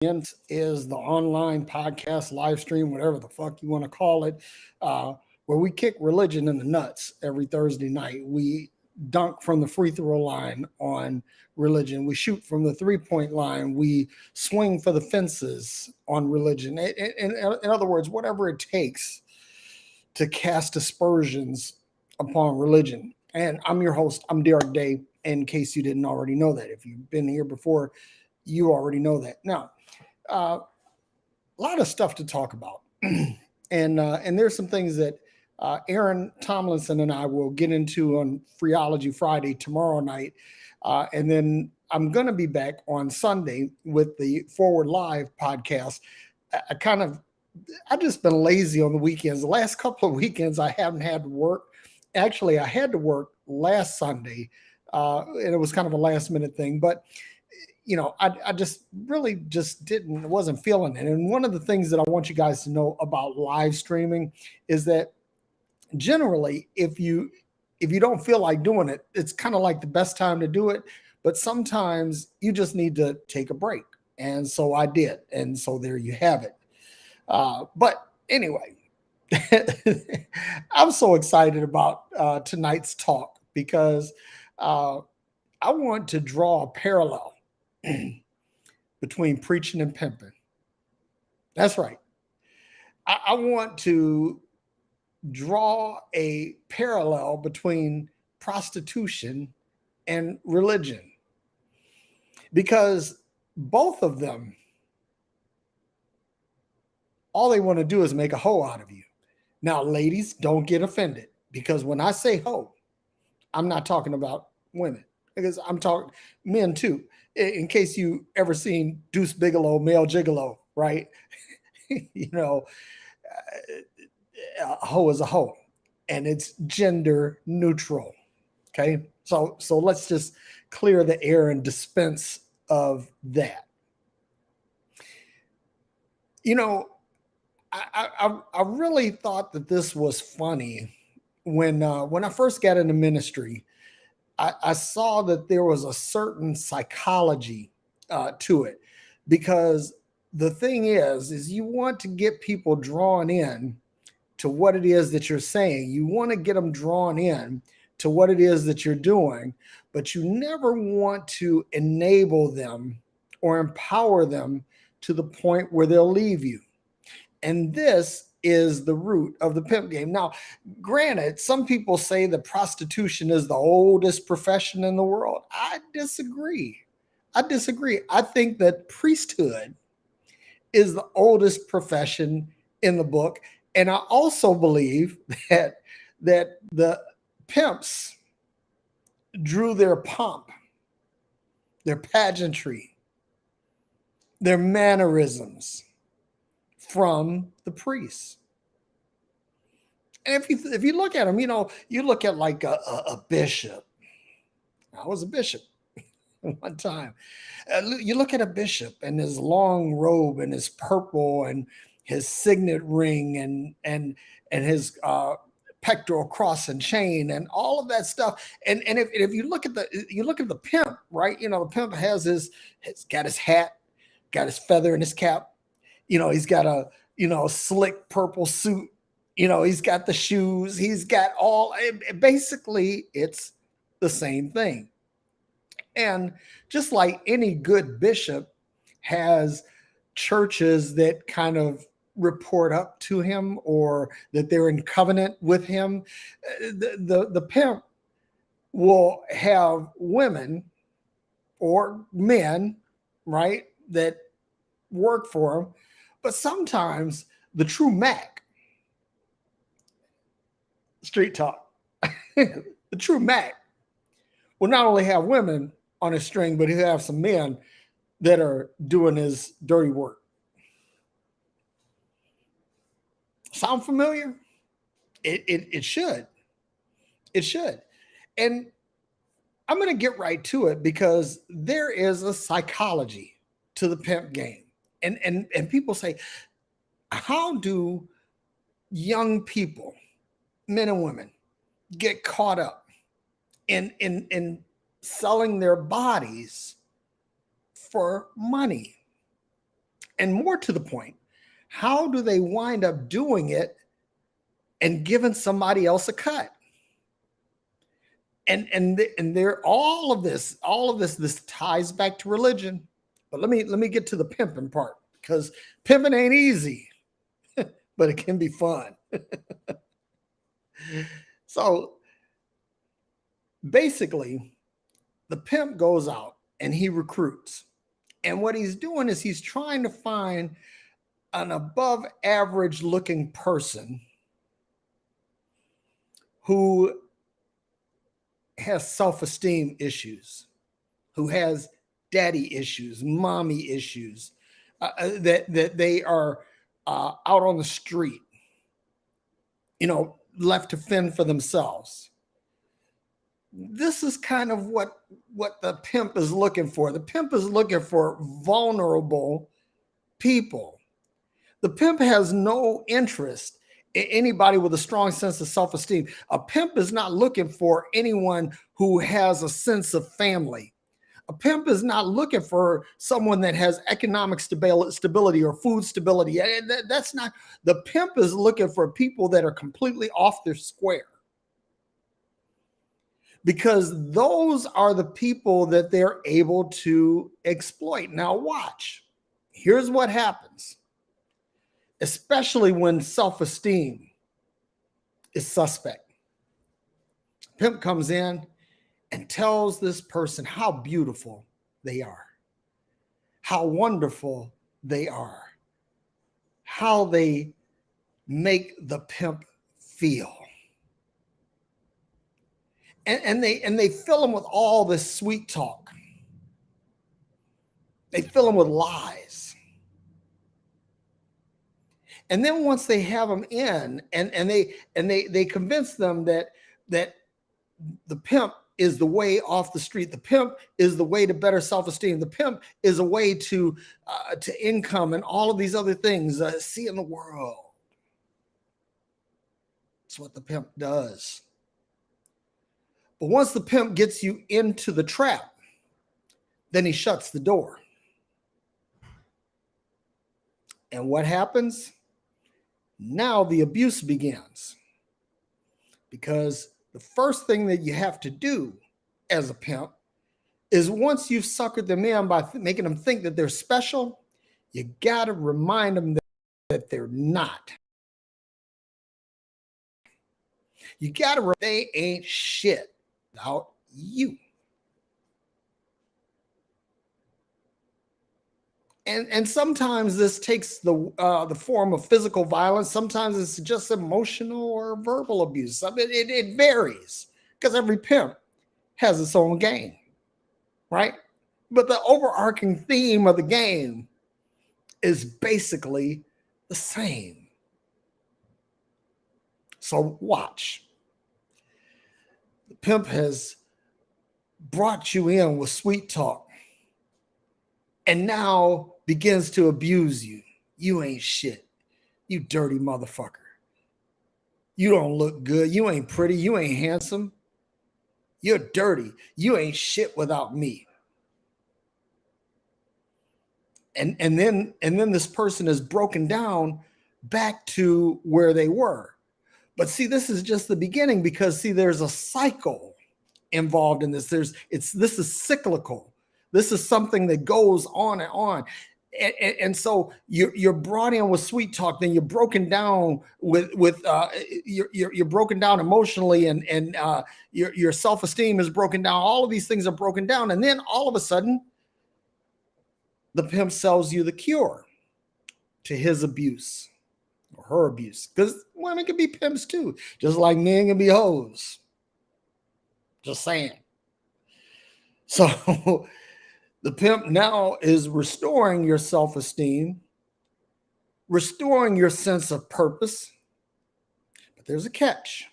Is the online podcast, live stream, whatever the fuck you want to call it, where we kick religion in the nuts every Thursday night. We dunk from the free throw line on religion. We shoot from the 3 point line. We swing for the fences on religion. In other words, whatever it takes to cast aspersions upon religion. And I'm your host. I'm Derrick Day. In case you didn't already know that, if you've been here before, you already know that. Now, a lot of stuff to talk about, and there's some things that Aaron Tomlinson and I will get into on Freeology Friday tomorrow night, and then I'm going to be back on Sunday with the Forward Live podcast. I kind of I've just been lazy on the weekends. The last couple of weekends, I haven't had to work. Actually, I had to work last Sunday, and it was kind of a last minute thing. But I just really just wasn't feeling it. And one of the things that I want you guys to know about live streaming is that generally, if you don't feel like doing it, it's kind of like the best time to do it. But sometimes you just need to take a break. And so I did. And so there you have it. But anyway, I'm so excited about tonight's talk because I want to draw a parallel between preaching and pimping. That's right. I want to draw a parallel between prostitution and religion because both of them, all they want to do is make a hoe out of you. Now, ladies, don't get offended because when I say hoe, I'm not talking about women because I'm talking men too. In case you ever seen Deuce Bigelow, Male Gigolo, right? you know, a hoe is a hoe, and it's gender neutral. Okay, so let's just clear the air and dispense of that. You know, I really thought that this was funny when I first got into ministry. I saw that there was a certain psychology to it because the thing is you want to get people drawn in to what it is that you're saying. You want to get them drawn in to what it is that you're doing, but you never want to enable them or empower them to the point where they'll leave you. And this is the root of the pimp game. Now, granted, some people say that prostitution is the oldest profession in the world. I disagree. I think that priesthood is the oldest profession in the book. And I also believe that the pimps drew their pomp, their pageantry, their mannerisms from the priests. And if you look at them, you look at like a bishop. I was a bishop one time. You look at a bishop and his long robe and his purple and his signet ring and his pectoral cross and chain and all of that stuff. And if you look at the pimp, right? The pimp has got his hat, got his feather in his cap. He's got a slick purple suit. He's got the shoes. He's got basically it's the same thing. And just like any good bishop has churches that kind of report up to him or that they're in covenant with him, the pimp will have women or men, right, that work for him. But sometimes the true Mac, street talk, the true Mac will not only have women on his string, but he'll have some men that are doing his dirty work. Sound familiar? It should. It should. And I'm going to get right to it because there is a psychology to the pimp game. And people say, how do young people, men and women, get caught up in selling their bodies for money? And more to the point, how do they wind up doing it and giving somebody else a cut? And they're this ties back to religion. But let me get to the pimping part, because pimping ain't easy, but it can be fun. So basically, the pimp goes out and he recruits. And what he's doing is he's trying to find an above average looking person who has self-esteem issues, who has daddy issues, mommy issues, that they are out on the street, left to fend for themselves. This is kind of what the pimp is looking for. The pimp is looking for vulnerable people. The pimp has no interest in anybody with a strong sense of self-esteem. A pimp is not looking for anyone who has a sense of family. A pimp is not looking for someone that has economic stability or food stability. That's not, the pimp is looking for people that are completely off their square, because those are the people that they're able to exploit. Now watch, here's what happens, especially when self-esteem is suspect. Pimp comes in and tells this person how beautiful they are, how wonderful they are, how they make the pimp feel. And they fill them with all this sweet talk. They fill them with lies. And then once they have them in, and they convince them that the pimp is the way off the street, the pimp is the way to better self-esteem, the pimp is a way to income and all of these other things, seeing the world. That's what the pimp does. But once the pimp gets you into the trap, then he shuts the door. And what happens? Now the abuse begins. Because the first thing that you have to do as a pimp is, once you've suckered them in by making them think that they're special, you got to remind them that they're not. You got to, they ain't shit without you. And sometimes this takes the form of physical violence. Sometimes it's just emotional or verbal abuse. I mean, it varies, because every pimp has its own game, right? But the overarching theme of the game is basically the same. So watch. The pimp has brought you in with sweet talk, and now begins to abuse you. You ain't shit. You dirty motherfucker. You don't look good. You ain't pretty. You ain't handsome. You're dirty. You ain't shit without me. And then this person is broken down back to where they were. But see, this is just the beginning, because see, there's a cycle involved in this. This is cyclical. This is something that goes on and on. And so you're brought in with sweet talk, then you're broken down you're broken down emotionally, and your self-esteem is broken down. All of these things are broken down, and then all of a sudden, the pimp sells you the cure to his abuse or her abuse, because women can be pimps too, just like men can be hoes. Just saying. So the pimp now is restoring your self-esteem, restoring your sense of purpose. But there's a catch.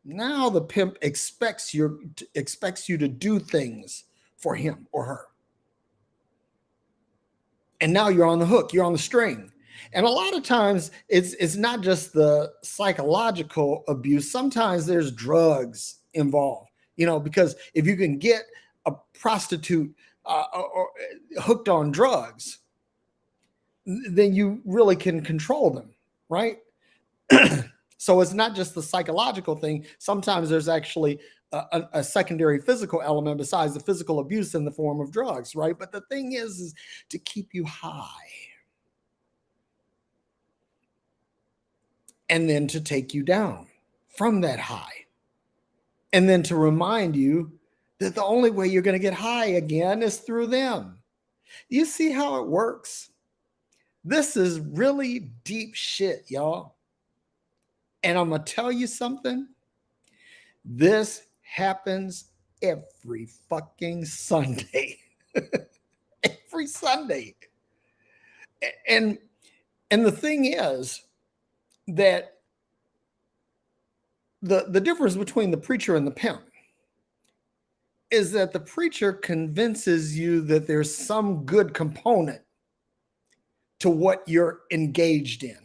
Now the pimp expects you to do things for him or her. And now you're on the hook, you're on the string. And a lot of times it's not just the psychological abuse. Sometimes there's drugs involved, because if you can get a prostitute or hooked on drugs, then you really can control them, right? So it's not just the psychological thing. Sometimes there's actually a secondary physical element besides the physical abuse in the form of drugs, right? But the thing is to keep you high and then to take you down from that high. And then to remind you that the only way you're going to get high again is through them. You see how it works? This is really deep shit, y'all. And I'm going to tell you something. This happens every fucking Sunday. Every Sunday. And the thing is that the difference between the preacher and the pimp is that the preacher convinces you that there's some good component to what you're engaged in,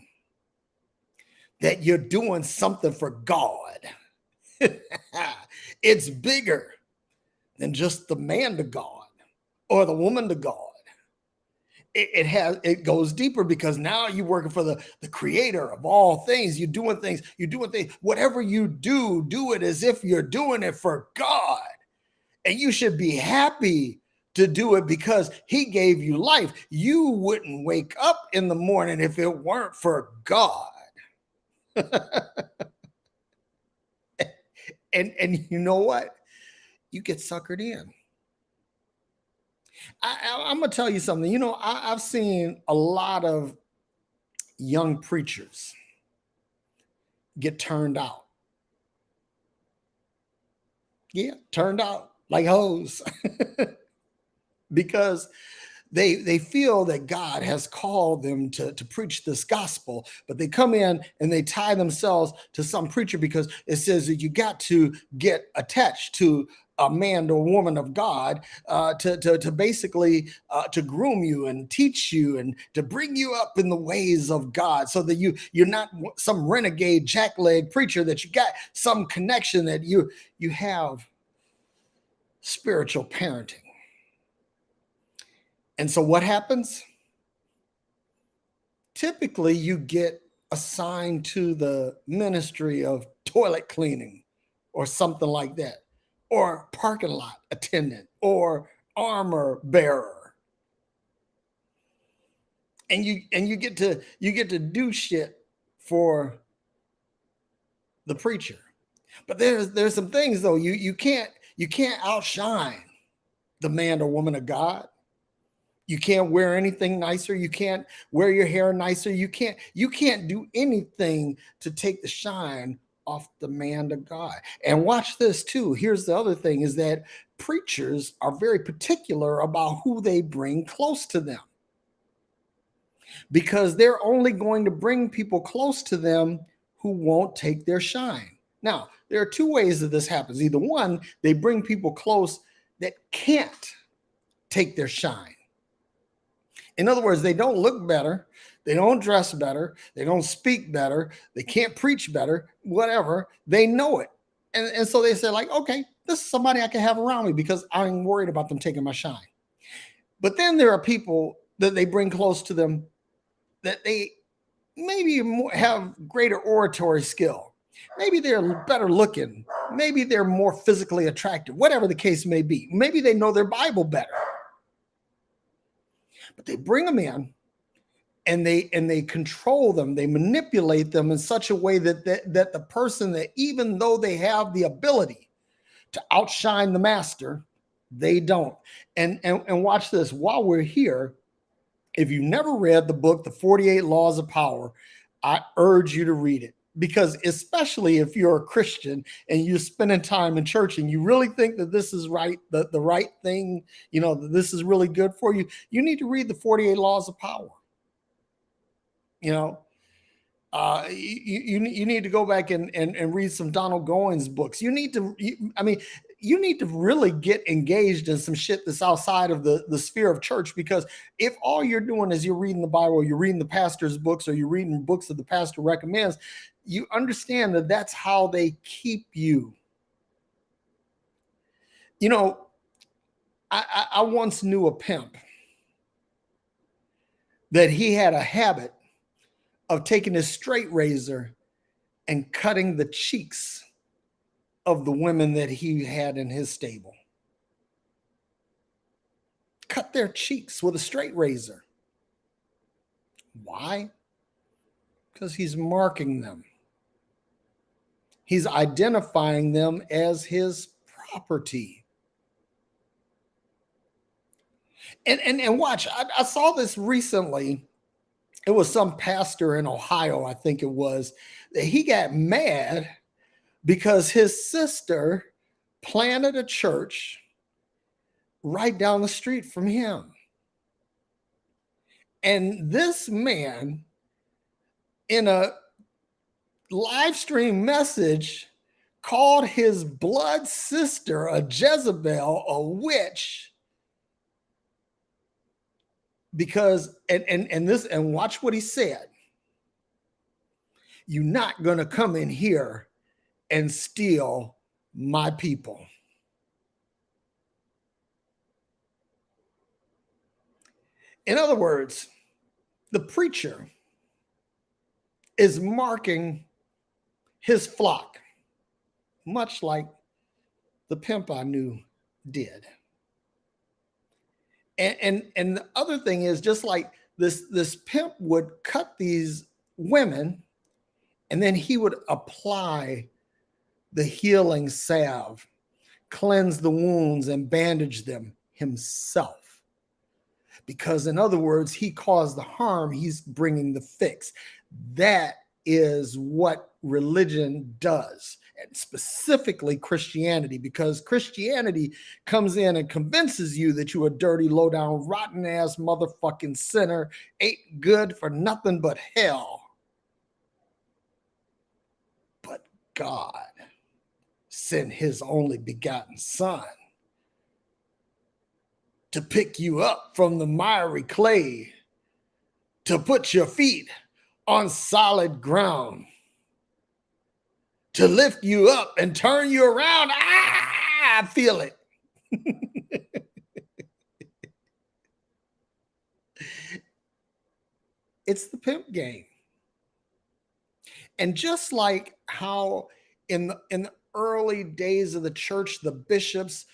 that you're doing something for God. It's bigger than just the man to God or the woman to God. It goes deeper because now you're working for the creator of all things. You're doing things. Whatever you do it as if you're doing it for God. And you should be happy to do it because he gave you life. You wouldn't wake up in the morning if it weren't for God. And you know what? You get suckered in. I'm going to tell you something. You know, I've seen a lot of young preachers get turned out. Yeah, turned out like hoes. Because they feel that God has called them to preach this gospel, but they come in and they tie themselves to some preacher because it says that you got to get attached to a man or woman of God to basically to groom you and teach you and to bring you up in the ways of God, so that you're not some renegade jackleg preacher, that you got some connection, that you have spiritual parenting. And so what happens? Typically, you get assigned to the ministry of toilet cleaning or something like that, or parking lot attendant or armor bearer. And you get to do shit for the preacher. But there's some things though, you can't outshine the man or woman of God. You can't wear anything nicer. You can't wear your hair nicer. You can't do anything to take the shine off the man to God. And watch this too. Here's the other thing, is that preachers are very particular about who they bring close to them, because they're only going to bring people close to them who won't take their shine. Now, there are two ways that this happens. Either one, they bring people close that can't take their shine. In other words, they don't look better, they don't dress better, they don't speak better, they can't preach better, whatever. They know it. And so they say, like, okay, this is somebody I can have around me because I ain't worried about them taking my shine. But then there are people that they bring close to them that they maybe have greater oratory skill. Maybe they're better looking. Maybe they're more physically attractive, whatever the case may be. Maybe they know their Bible better. But they bring them in and they control them. They manipulate them in such a way that the person, that even though they have the ability to outshine the master, they don't. And watch this. While we're here, if you've never read the book, The 48 Laws of Power, I urge you to read it. Because especially if you're a Christian and you're spending time in church and you really think that this is right, the right thing, you know, that this is really good for you, you need to read the 48 Laws of Power. You know, you need to go back and read some Donald Goins books. You need to really get engaged in some shit that's outside of the sphere of church, because if all you're doing is you're reading the Bible, or you're reading the pastor's books, or you're reading books that the pastor recommends, you understand that that's how they keep you. You know, I once knew a pimp that he had a habit of taking his straight razor and cutting the cheeks of the women that he had in his stable. Cut their cheeks with a straight razor. Why? Because he's marking them. He's identifying them as his property. And watch, I saw this recently. It was some pastor in Ohio, I think it was, that he got mad because his sister planted a church right down the street from him. And this man, in a live stream message, called his blood sister a Jezebel, a witch, because and watch what he said. You're not going to come in here and steal my people. In other words, the preacher is marking his flock, much like the pimp I knew did. And the other thing is, just like this pimp would cut these women, and then he would apply the healing salve, cleanse the wounds, and bandage them himself. Because in other words, he caused the harm, he's bringing the fix. That is what religion does, and specifically Christianity, because Christianity comes in and convinces you that you're a dirty, low-down, rotten-ass motherfucking sinner, ain't good for nothing but hell. But God sent his only begotten son to pick you up from the miry clay, to put your feet on solid ground, to lift you up and turn you around. I feel it. It's the pimp game. And just like how in the early days of the church, the bishops,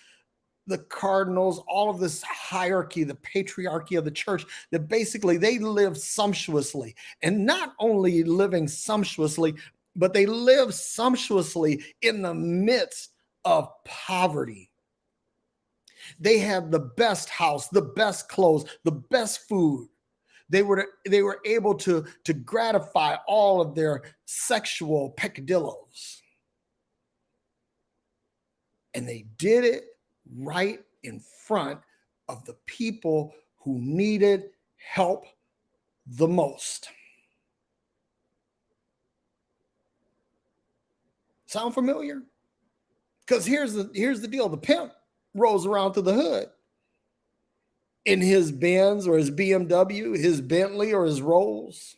the cardinals, all of this hierarchy, the patriarchy of the church, that basically they lived sumptuously. And not only living sumptuously, but they lived sumptuously in the midst of poverty. They had the best house, the best clothes, the best food. They were able to gratify all of their sexual peccadillos. And they did it right in front of the people who needed help the most. Sound familiar? Because here's the deal. The pimp rolls around through the hood in his Benz or his BMW, his Bentley or his Rolls.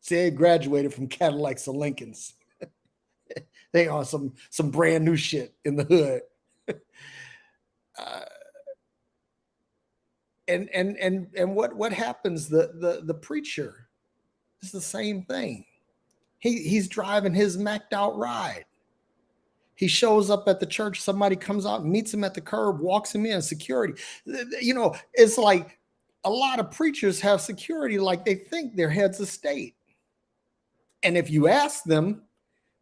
See, they graduated from Cadillacs to Lincolns. They are some brand new shit in the hood. And what happens? The preacher is the same thing. He's driving his macked out ride. He shows up at the church. Somebody comes out, meets him at the curb, walks him in. Security. You know, it's like a lot of preachers have security like they think they're heads of state. And if you ask them,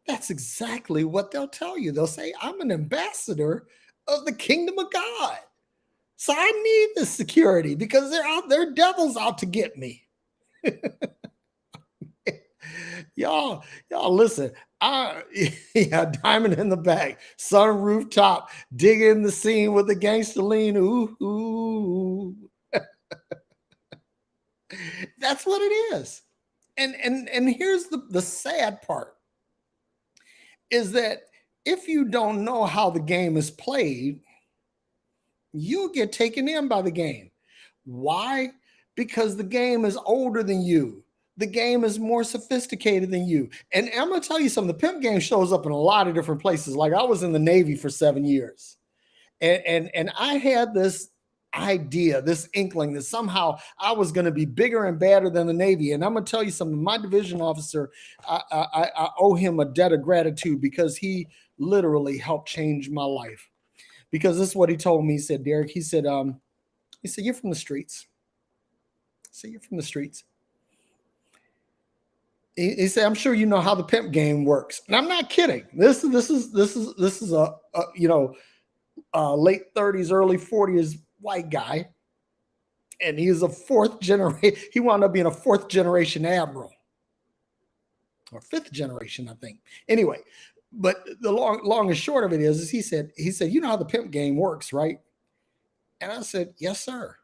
that's exactly what they'll tell you. They'll say, I'm an ambassador of the kingdom of God. So I need this security because they're devils out to get me. Y'all listen. Diamond in the back, sun rooftop, digging the scene with the gangster lean. Ooh. That's what it is. And here's the sad part, is that if you don't know how the game is played, you'll get taken in by the game. Why? Because the game is older than you. The game is more sophisticated than you. And I'm going to tell you something. The pimp game shows up in a lot of different places. Like I was in the Navy for 7 years. And I had this idea, this inkling that somehow I was going to be bigger and badder than the Navy. And I'm going to tell you something, my division officer, I owe him a debt of gratitude because he literally helped change my life. Because this is what he told me. He said, Derrick, he said, you're from the streets. I said, you're from the streets. He said, I'm sure you know how the pimp game works. And I'm not kidding. This is a late 30s, early 40s white guy. And he is a fourth generation. He wound up being a fourth generation admiral. Or fifth generation, I think. Anyway, but the long and short of it is he said, you know how the pimp game works, right? And I said, yes, sir.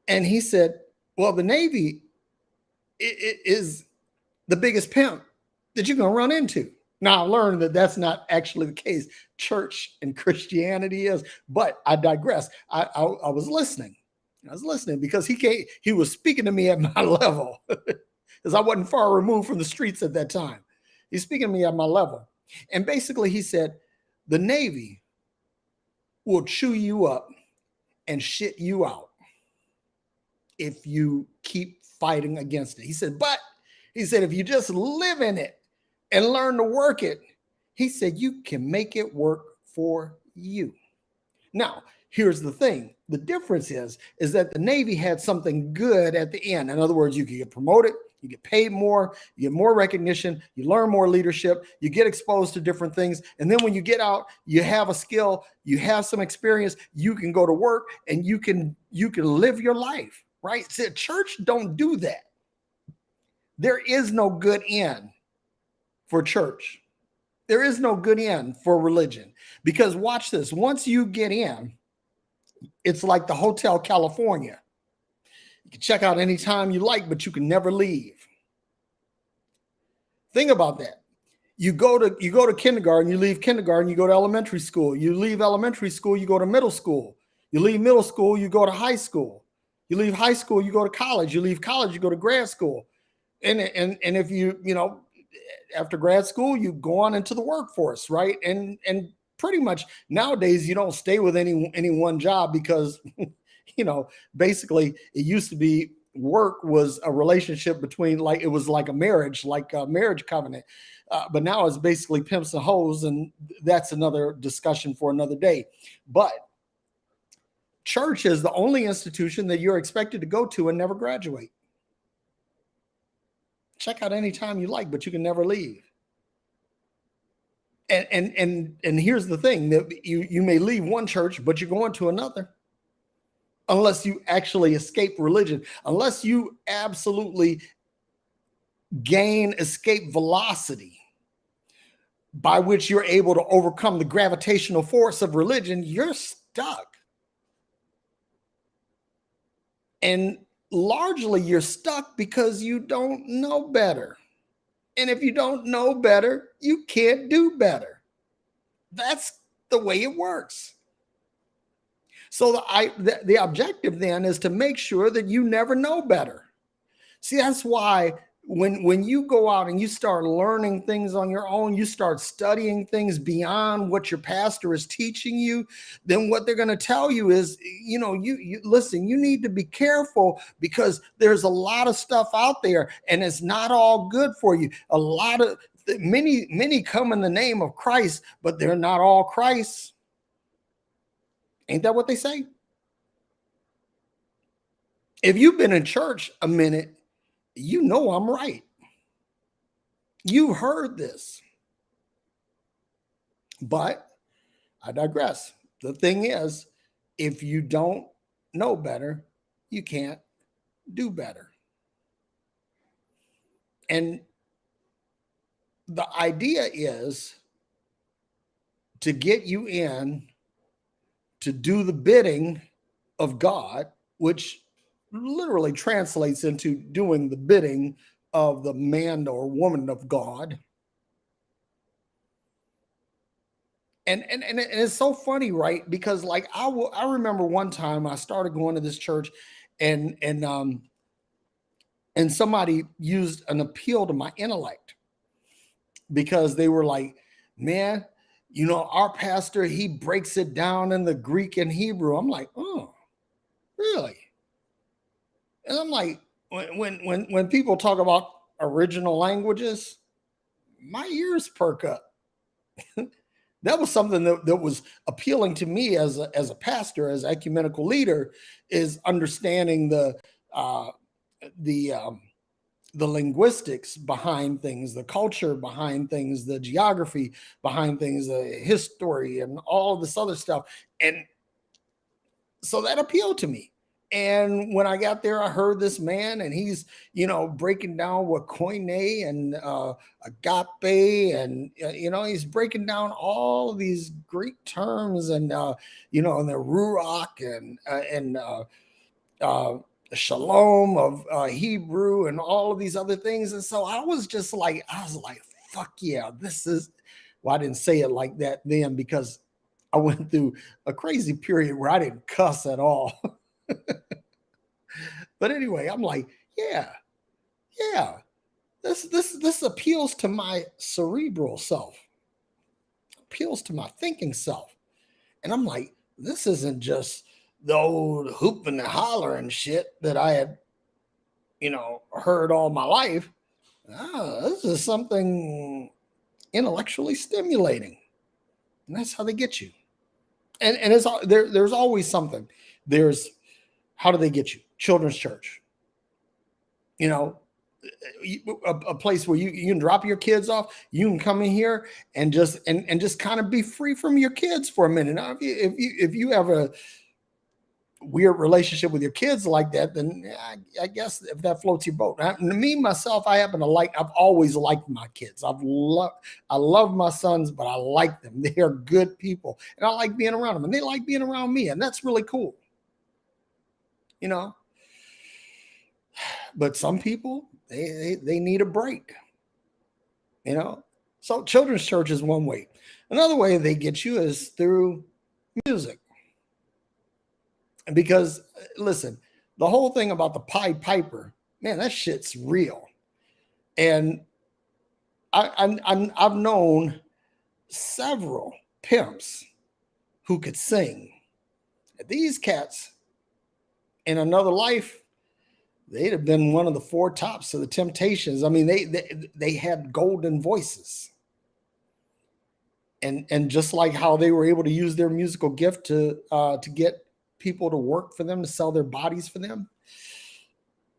And he said, well, the Navy is the biggest pimp that you're going to run into. Now, I learned that that's not actually the case. Church and Christianity is, but I digress. I was listening. I was listening because he was speaking to me at my level because I wasn't far removed from the streets at that time. He's speaking to me at my level. And basically he said, the Navy will chew you up and shit you out if you keep fighting against it. He said, but he said, if you just live in it and learn to work it, he said, you can make it work for you. Now, here's the thing. The difference is that the Navy had something good at the end. In other words, you could get promoted, you get paid more, you get more recognition, you learn more leadership, you get exposed to different things. And then when you get out, you have a skill, you have some experience, you can go to work and you can live your life, right? See, church don't do that. There is no good end for church. There is no good end for religion. Because watch this, once you get in, it's like the Hotel California. You can check out anytime you like, but you can never leave. Think about that. You go to kindergarten, you leave kindergarten, you go to elementary school. You leave elementary school, you go to middle school. You leave middle school, you go to high school. You leave high school, you go to college. You leave college, you go to grad school. And if you after grad school, you go on into the workforce, right? And pretty much nowadays you don't stay with any one job because basically it used to be work was a relationship between, like, it was like a marriage covenant. But now it's basically pimps and hoes, and that's another discussion for another day. But church is the only institution that you're expected to go to and never graduate. Check out anytime you like, but you can never leave. And here's the thing, that you may leave one church, but you're going to another. Unless you actually escape religion, unless you absolutely gain escape velocity by which you're able to overcome the gravitational force of religion, you're stuck. And largely you're stuck because you don't know better. And if you don't know better, you can't do better. That's the way it works. So the objective then is to make sure that you never know better. See, that's why when you go out and you start learning things on your own, you start studying things beyond what your pastor is teaching you, then what they're going to tell you is, you listen, you need to be careful because there's a lot of stuff out there and it's not all good for you. Many come in the name of Christ, but they're not all Christ. Ain't that what they say? If you've been in church a minute, you know I'm right. You heard this. But I digress. The thing is, if you don't know better, you can't do better. And the idea is to get you in to do the bidding of God, which literally translates into doing the bidding of the man or woman of God. And it's so funny, right? Because like I remember one time I started going to this church and somebody used an appeal to my intellect because they were like, man, our pastor, he breaks it down in the Greek and Hebrew. I'm like, oh, Really? And I'm like, when people talk about original languages, my ears perk up. That was something that was appealing to me as a pastor, as ecumenical leader, is understanding uh, the um, the linguistics behind things, the culture behind things, the geography behind things, the history, and all this other stuff. And so that appealed to me. And when I got there, I heard this man, and he's, breaking down what koine and agape, and he's breaking down all of these Greek terms, and and the ruach, uh, shalom of Hebrew, and all of these other things. And so I was like, fuck yeah, this is. Well, I didn't say it like that then, because I went through a crazy period where I didn't cuss at all. But anyway, I'm like, yeah, yeah, this appeals to my cerebral self, appeals to my thinking self. And I'm like, this isn't just the old hooping and hollering shit that I had, heard all my life. This is something intellectually stimulating. And that's how they get you. And there's always something. There's, how do they get you? Children's church. A place where you can drop your kids off. You can come in here and just kind of be free from your kids for a minute. Now, if you have a weird relationship with your kids like that, then I guess if that floats your boat. Me myself, I've always liked my kids. I love my sons, but I like them. They are good people, and I like being around them, and they like being around me, and that's really cool. But some people, they need a break. So children's church is one way. Another way they get you is through music. Because listen, the whole thing about the Pied Piper, man, that shit's real. And I've known several pimps who could sing. These cats, in another life, they'd have been one of the four tops of the Temptations. I mean, they had golden voices. And just like how they were able to use their musical gift to get people to work for them, to sell their bodies for them,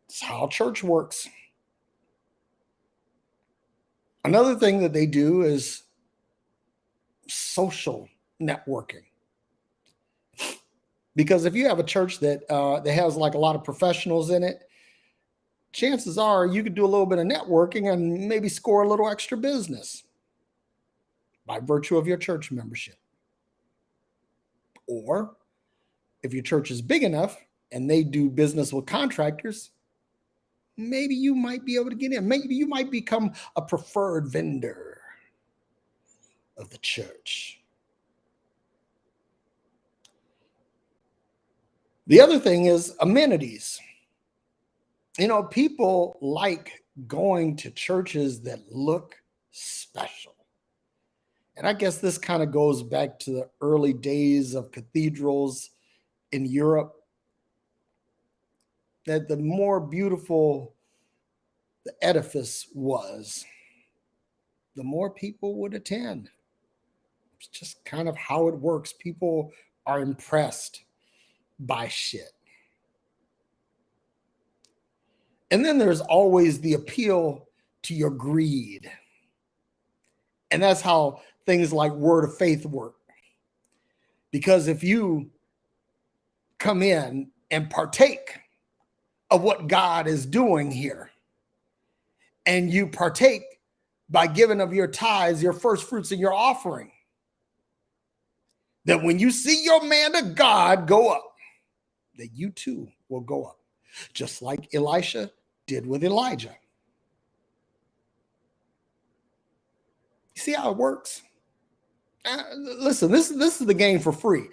it's how church works. Another thing that they do is social networking. Because if you have a church that has like a lot of professionals in it, chances are you could do a little bit of networking and maybe score a little extra business by virtue of your church membership. Or if your church is big enough and they do business with contractors, maybe you might be able to get in. Maybe you might become a preferred vendor of the church. The other thing is amenities. People like going to churches that look special. And I guess this kind of goes back to the early days of cathedrals in Europe, that the more beautiful the edifice was, the more people would attend. It's just kind of how it works. People are impressed by shit. And then there's always the appeal to your greed. And that's how things like Word of Faith work. Because if you come in and partake of what God is doing here, and you partake by giving of your tithes, your first fruits, and your offering, that when you see your man of God go up, that you too will go up, just like Elisha did with Elijah. You see how it works? Listen, this is the game for free.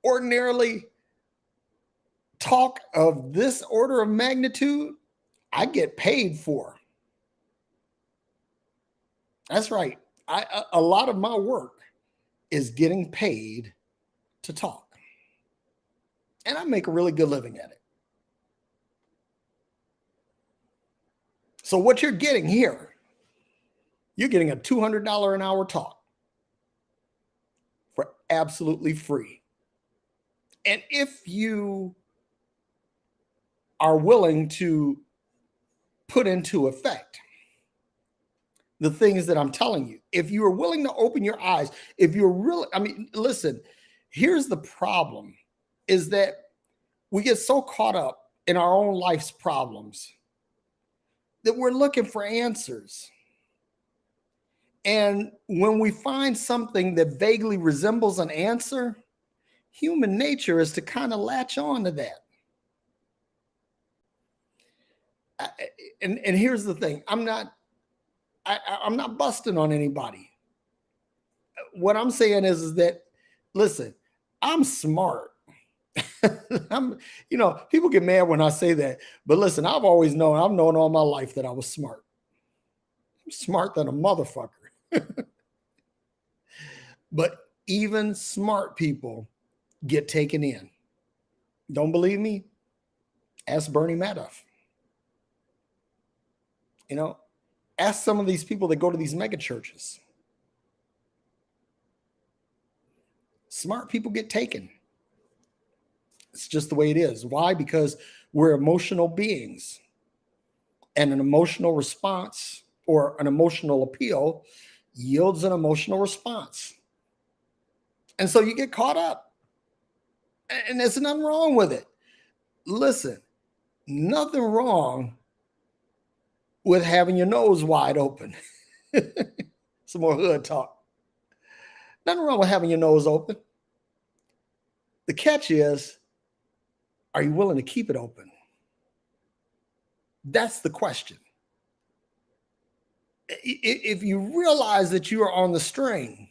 Ordinarily, talk of this order of magnitude, I get paid for. That's right. A lot of my work is getting paid to talk. And I make a really good living at it. So what you're getting here, you're getting a $200 an hour talk for absolutely free. And if you are willing to put into effect the things that I'm telling you, if you are willing to open your eyes, if you're really, I mean, listen, here's the problem is that we get so caught up in our own life's problems that we're looking for answers. And when we find something that vaguely resembles an answer, human nature is to kind of latch on to that. And here's the thing, I'm not busting on anybody. What I'm saying is that, listen, I'm smart. People get mad when I say that, but listen, I've known all my life that I was smart. I'm smart than a motherfucker. But even smart people get taken in. Don't believe me? Ask Bernie Madoff. Ask some of these people that go to these mega churches. Smart people get taken. It's just the way it is. Why? Because we're emotional beings. And an emotional response or an emotional appeal yields an emotional response. And so you get caught up. And there's nothing wrong with it. Listen, nothing wrong with having your nose wide open. Some more hood talk. Nothing wrong with having your nose open. The catch is, are you willing to keep it open? That's the question. If you realize that you are on the string,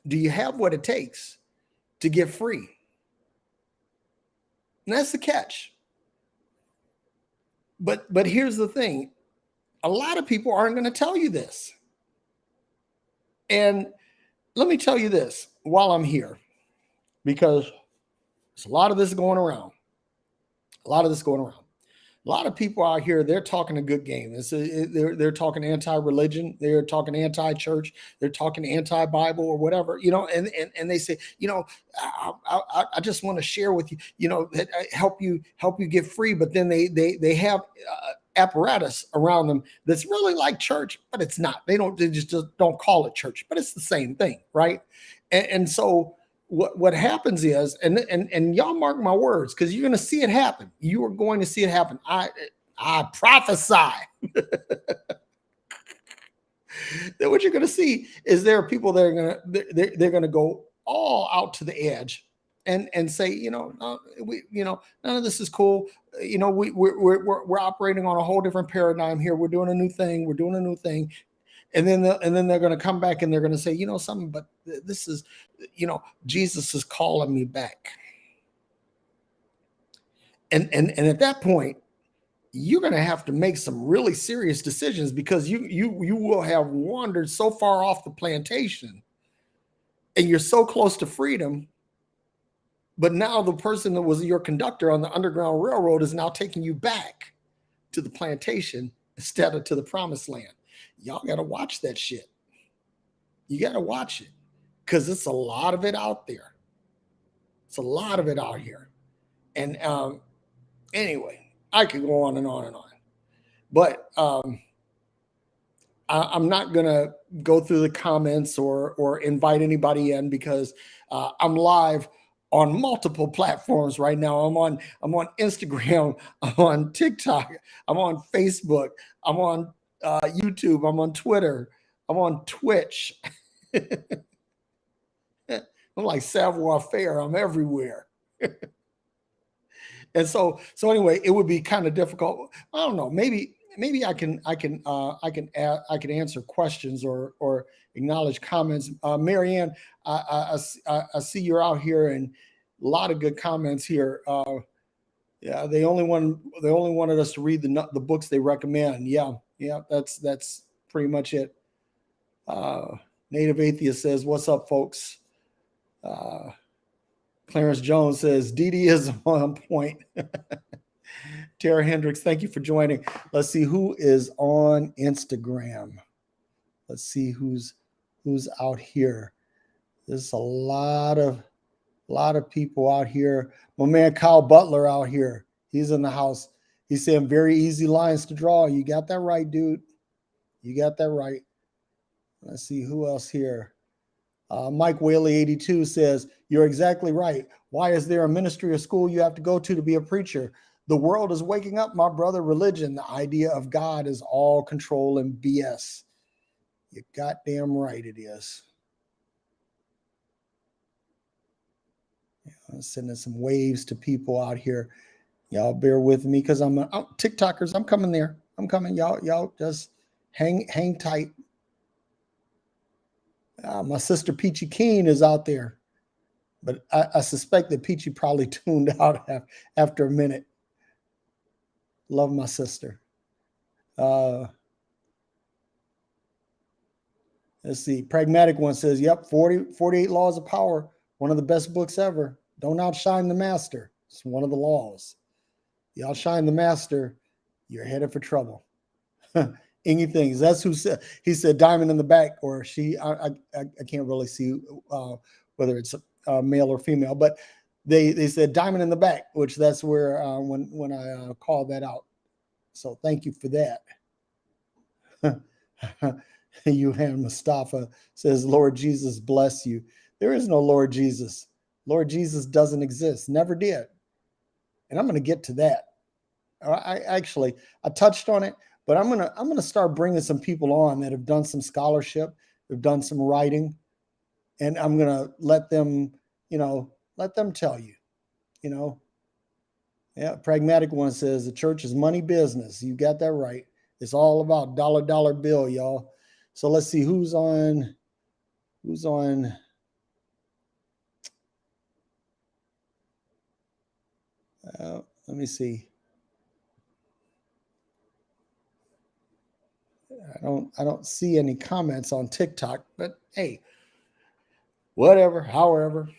do you have what it takes to get free? And that's the catch. But here's the thing. A lot of people aren't going to tell you this. And let me tell you this while I'm here, because there's a lot of this going around. A lot of people out here, they're talking a good game. They're talking anti-religion. They're talking anti-church. They're talking anti-Bible or whatever, and they say, I just want to share with you, help you get free. But then they have apparatus around them that's really like church, but it's not. They just don't call it church, but it's the same thing, right? And so what happens is, and y'all mark my words, because you're going to see it happen. You are going to see it happen. I prophesy that what you're going to see is there are people that are they're going to go all out to the edge and say, none of this is cool. We're operating on a whole different paradigm here. We're doing a new thing. And then they're going to come back and they're going to say, something, but this is, Jesus is calling me back. And at that point, you're going to have to make some really serious decisions, because you will have wandered so far off the plantation and you're so close to freedom. But now the person that was your conductor on the Underground Railroad is now taking you back to the plantation instead of to the promised land. Y'all got to watch that shit. You got to watch it, because it's a lot of it out there. It's a lot of it out here. And anyway, I could go on and on and on. But I'm not going to go through the comments or invite anybody in, because I'm live on multiple platforms right now. I'm on Instagram, I'm on TikTok, I'm on Facebook, I'm on YouTube, I'm on Twitter, I'm on Twitch. I'm like savoir faire. I'm everywhere. And so anyway, it would be kind of difficult. I don't know. Maybe I can answer questions or acknowledge comments. Marianne, I see you're out here, and a lot of good comments here. Yeah, they only wanted us to read the books they recommend. Yeah, that's pretty much it. Native Atheist says, "What's up, folks?" Clarence Jones says, Dee is on point. Tara Hendricks, thank you for joining. Let's see who is on Instagram. Let's see who's out here. There's a lot of people out here. My man Kyle Butler out here. He's in the house. He's saying very easy lines to draw. You got that right, dude. You got that right. Let's see who else here. Mike Whaley 82 says, you're exactly right. Why is there a ministry or school you have to go to be a preacher? The world is waking up, my brother. Religion, the idea of God is all control and BS. You're goddamn right it is. I'm sending some waves to people out here. Y'all bear with me because I'm TikTokers. I'm coming there. I'm coming. Y'all just hang tight. My sister Peachy Keen is out there, but I suspect that Peachy probably tuned out after a minute. Love my sister. Let's see. Pragmatic One says, yep, 48 Laws of Power, one of the best books ever. Don't outshine the master. It's one of the laws. You outshine the master, you're headed for trouble. Ingy Things, that's who said, he said diamond in the back, or she, I can't really see whether it's a male or female, but they said diamond in the back, which that's where when I called that out. So thank you for that. Yuhan Mustafa says, Lord Jesus bless you. There is no Lord Jesus. Lord Jesus doesn't exist, never did. And I'm going to get to that. I touched on it, but I'm gonna start bringing some people on that have done some scholarship, have done some writing, and I'm gonna let them tell you, Yeah, Pragmatic One says the church is money business. You got that right. It's all about dollar bill, y'all. So let's see who's on. Let me see. I don't see any comments on TikTok, but hey, whatever, however,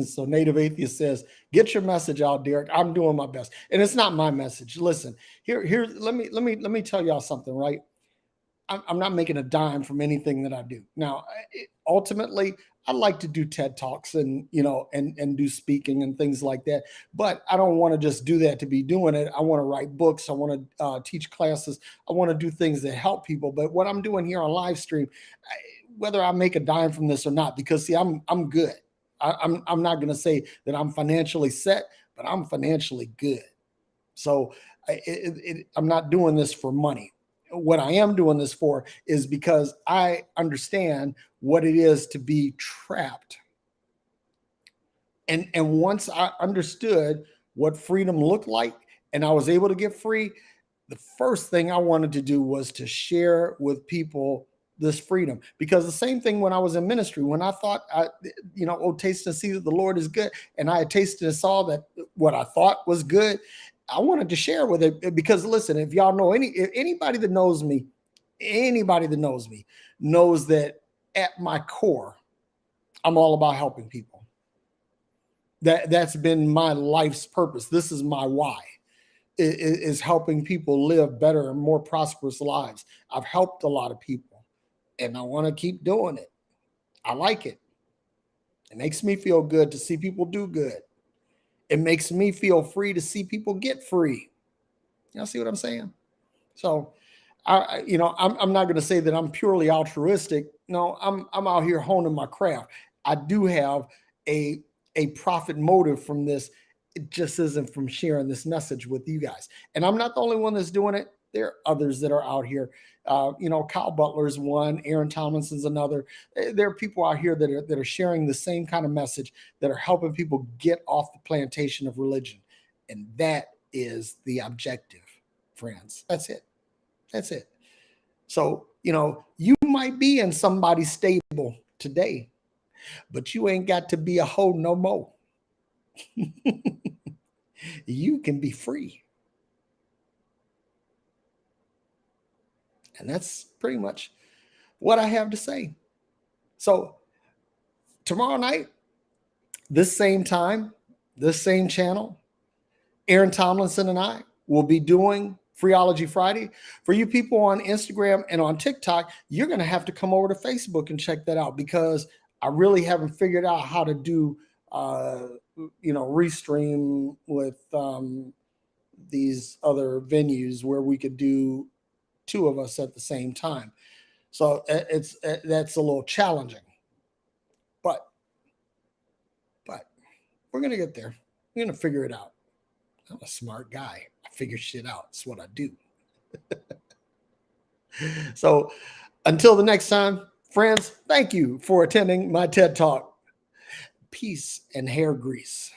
So Native Atheist says, get your message out, Derrick. I'm doing my best. And it's not my message. Listen, here, let me tell y'all something, right? I'm not making a dime from anything that I do. Now, ultimately, I like to do TED Talks and and do speaking and things like that. But I don't want to just do that to be doing it. I want to write books. I want to teach classes. I want to do things that help people. But what I'm doing here on live stream, whether I make a dime from this or not, because see, I'm good. I'm not going to say that I'm financially set, but I'm financially good. So I'm not doing this for money. What I am doing this for is because I understand what it is to be trapped. And once I understood what freedom looked like and I was able to get free, the first thing I wanted to do was to share with people this freedom. Because the same thing when I was in ministry, when I thought, taste and see that the Lord is good, and I had tasted and saw that what I thought was good, I wanted to share with it. Because listen, if y'all know anybody that knows me knows that at my core, I'm all about helping people. That's been my life's purpose. This is my why. Is helping people live better and more prosperous lives. I've helped a lot of people, and I want to keep doing it. I like it. It makes me feel good to see people do good. It makes me feel free to see people get free. Y'all see what I'm saying? So, I'm not going to say that I'm purely altruistic. No, I'm out here honing my craft. I do have a profit motive from this. It just isn't from sharing this message with you guys. And I'm not the only one that's doing it. There are others that are out here. Kyle Butler's one, Aaron Tomlinson's another. There are people out here that are sharing the same kind of message, that are helping people get off the plantation of religion. And that is the objective, friends. That's it. That's it. So, you might be in somebody's stable today, but you ain't got to be a hoe no more. You can be free. And that's pretty much what I have to say. So tomorrow night, this same time, this same channel, Aaron Tomlinson and I will be doing Freeology Friday. For you people on Instagram and on TikTok, you're going to have to come over to Facebook and check that out, because I really haven't figured out how to do, restream with these other venues where we could do two of us at the same time. So that's a little challenging, but we're going to get there. We're going to figure it out. I'm a smart guy. I figure shit out. It's what I do. So until the next time, friends, thank you for attending my TED Talk. Peace and hair grease.